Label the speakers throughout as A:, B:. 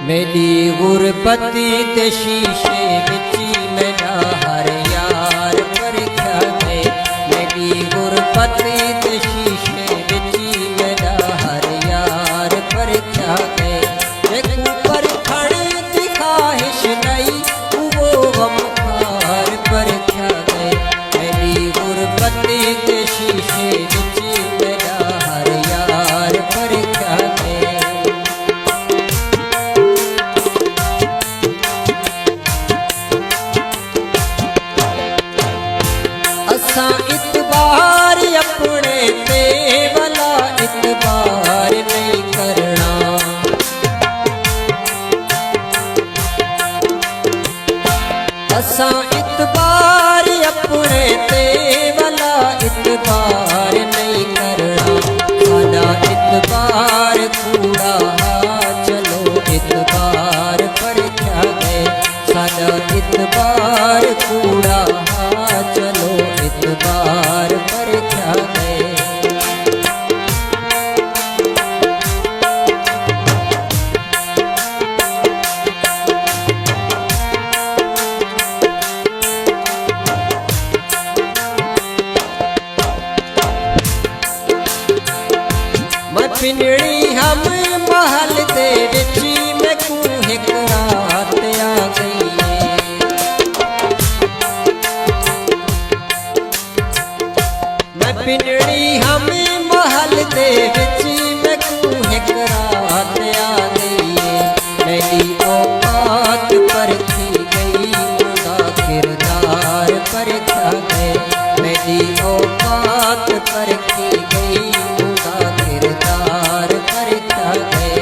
A: मेरी गुरबती ते शीशे बिची मेरा हर यार परख्या है। मेरी गुरबती ते शीशे बिची मेरा हर यार परख्या है। देखूं परखण दी ख्वाहिश नहीं वो गमखार परख्या है। मेरी गुरबती ते शीशे बिची मेरा हर यार परख्या है। असां इतबार अपने ते भला इतबार नहीं करना। असां इतबार अपने ते भला इतबार नहीं करना। साडा इतबार कूड़ा चलो इतबार परख्या है। साडा इतबार कूड़ा चलो इतबार परख्या है। मैं पिंजड़ी हम महल दे विच मैकू हिक रात आ गई। मैं पिंजड़ी हम महल दे विच मैकू हिक रात आ गई। मेरी औकात परखी गई उनका किरदार परखा है। मेरी औकात परखी गई उनका किरदार परखा है।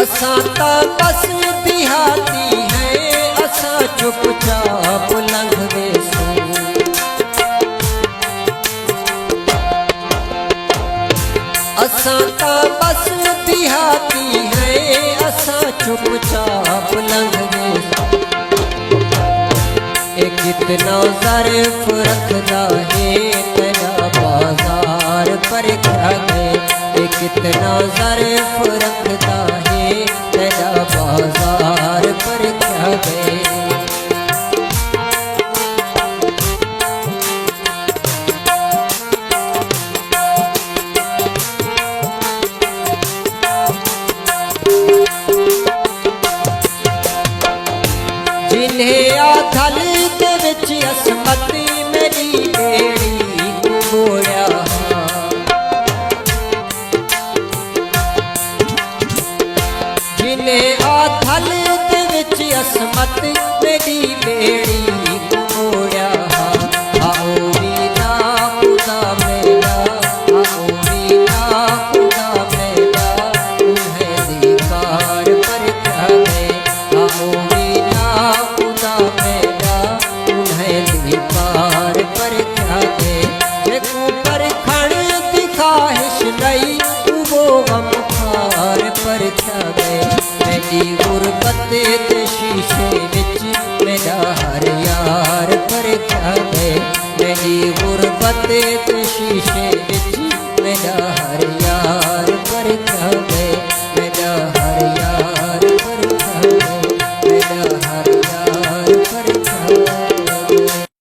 A: असां ता बस देहाती है। असां चुपचाप लंघ वेसूं। असां ता बस देहाती है। असां चुपचाप लंघ वेसूं। ए कितना ज़र्फ रखदा है तेरा बाजार परख्या है। ए कितना ज़र्फ रखदा है तेरा बाजार परख्या है। जिन्हें आथल दे विच असमत मेरी बेड़ी तू बोया। जिन्हें आथल दे विच असमत मेरी बेड़ी तू बोया। आओ वीना खुदा मेरा, आओ वीना खुदा मेरा तुम्हें दीकार परख्या है। आओ वीना खुदा मेरा तुम्हें दीकार परख्या है। देखूं परखण दी ख्वाहिश नहीं वो गमखार परख्या है। मेरी गुरबत ते शीशे विच मेरा हर यार परख्या है। मेरी गुरबत ते शीशे विच मेरा हर यार परख्या है।